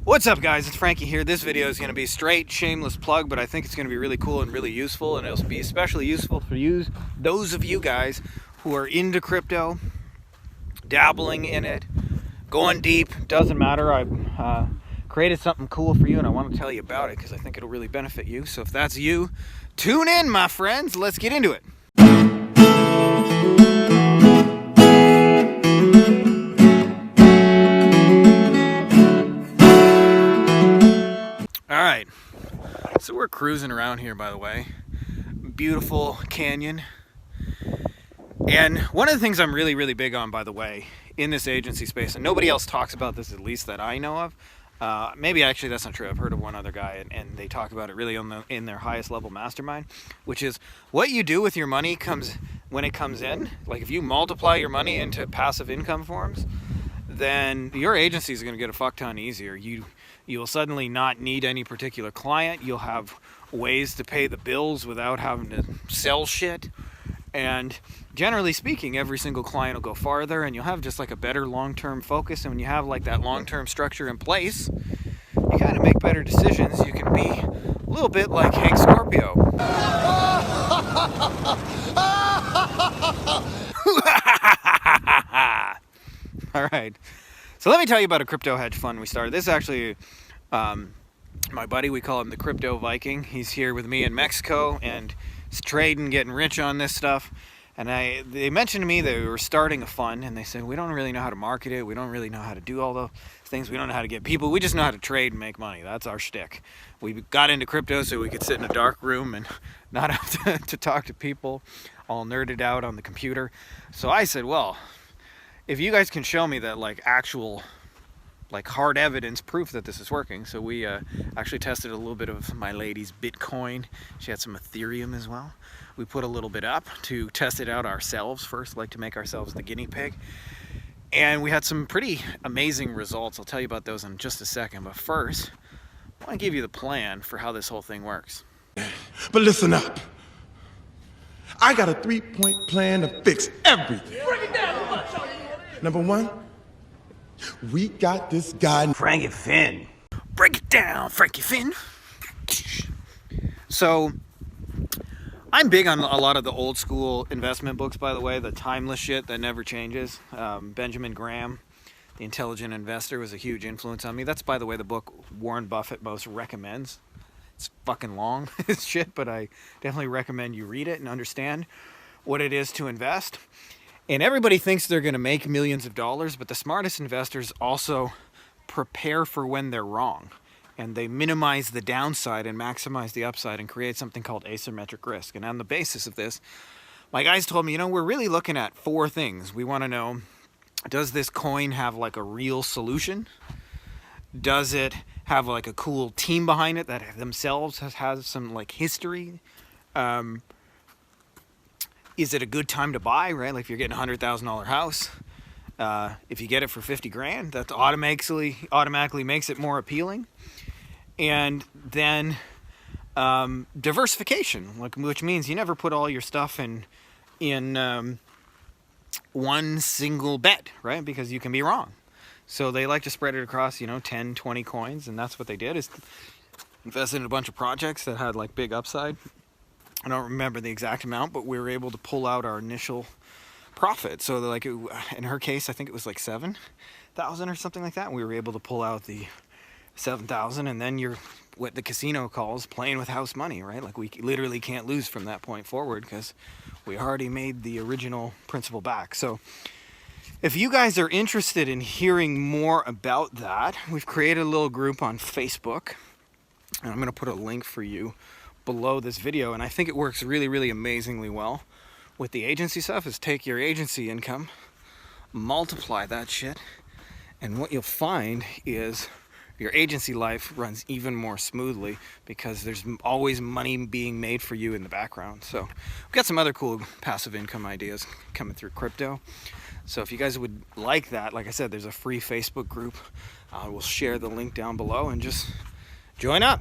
What's up, guys? It's Frankie here. This video is going to be straight shameless plug, but I think it's going to be really cool and really useful, and it'll be especially useful for those of you guys who are into crypto, dabbling in it, going deep. Doesn't matter. I've created something cool for you, and I want to tell you about it because I think it'll really benefit you. So if that's you, tune in, my friends. Let's get into it. Alright, so we're cruising around here, by the way. Beautiful canyon. And one of the things I'm really big on, by the way, in this agency space, and nobody else talks about this, at least that I know of. Maybe actually that's not true. I've heard of one other guy, and they talk about it really in their highest level mastermind, which is what you do with your money comes when it comes in. Like if you multiply your money into passive income forms, then your agency is going to get a fuck ton easier. You'll suddenly not need any particular client. You'll have ways to pay the bills without having to sell shit. And generally speaking, every single client will go farther, and you'll have just like a better long-term focus. And when you have like that long-term structure in place, you kind of make better decisions. You can be a little bit like Hank Scorpio. All right. So let me tell you about a crypto hedge fund we started. This is actually my buddy. We call him the Crypto Viking. He's here with me in Mexico, and he's trading, getting rich on this stuff. And they mentioned to me that we were starting a fund, and they said, we don't really know how to market it. We don't really know how to do all those things. We don't know how to get people. We just know how to trade and make money. That's our shtick. We got into crypto so we could sit in a dark room and not have to talk to people all nerded out on the computer. So I said, well, if you guys can show me that like actual like hard evidence proof that this is working. So we actually tested a little bit of my lady's Bitcoin. She had some Ethereum as well. We put a little bit up to test it out ourselves first, like to make ourselves the guinea pig. And we had some pretty amazing results. I'll tell you about those in just a second. But first, I want to give you the plan for how this whole thing works. But listen up. I got a 3-point plan to fix everything. Break it down. Number one, we got this guy, Frankie Finn. Break it down, Frankie Finn. So, I'm big on a lot of the old school investment books, by the way, the timeless shit that never changes. Benjamin Graham, The Intelligent Investor, was a huge influence on me. That's, by the way, the book Warren Buffett most recommends. It's fucking long as shit, but I definitely recommend you read it and understand what it is to invest. And everybody thinks they're going to make millions of dollars, but the smartest investors also prepare for when they're wrong. And they minimize the downside and maximize the upside and create something called asymmetric risk. And on the basis of this, my guys told me, we're really looking at 4 things. We want to know, does this coin have like a real solution? Does it have like a cool team behind it that themselves has some like history? Is it a good time to buy, right? Like if you're getting a $100,000 house, if you get it for 50 grand, that automatically makes it more appealing. And then diversification, which means you never put all your stuff in one single bet, right? Because you can be wrong. So they like to spread it across, 10, 20 coins, and that's what they did, is invested in a bunch of projects that had like big upside. I don't remember the exact amount, but we were able to pull out our initial profit. So like in her case, I think it was like 7,000 or something like that. And we were able to pull out the 7,000, and then you're what the casino calls playing with house money, right? Like we literally can't lose from that point forward because we already made the original principal back. So if you guys are interested in hearing more about that, we've created a little group on Facebook, and I'm going to put a link for you below this video, and I think it works really amazingly well with the agency stuff. Is take your agency income, multiply that shit, and what you'll find is your agency life runs even more smoothly because there's always money being made for you in the background. So we've got some other cool passive income ideas coming through crypto. So if you guys would like that, like I said, there's a free Facebook group. I will share the link down below and just join up.